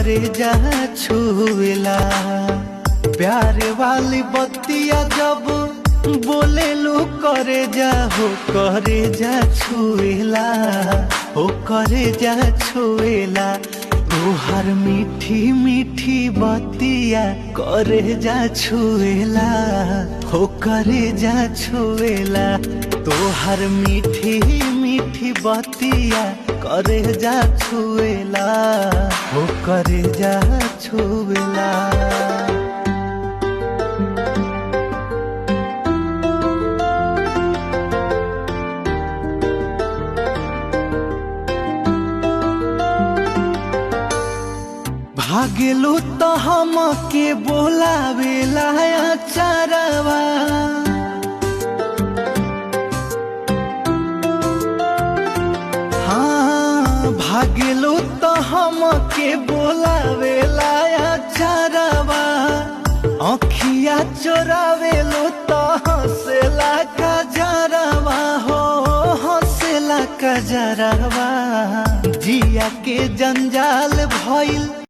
रे जा छुएला प्यारे वाली बत्तियां जब बोले लो करे जा हो करे जा छुएला हो करे जा छुएला तोहार मीठी मीठी बत्तियां करे जा छुएला हो करे जा छुएला तोहार मीठी मीठी बत्तियां करे जा छुएला हो करे जा छुएला। भागेलू तो हमके बोलावेला चरवा हाँ भागेलू तो हमके बोलावेला चरवा अखिया चोरावेलू तो हंसेला कजरवा हो हंसेला कजरवा जिया के जंजाल भइल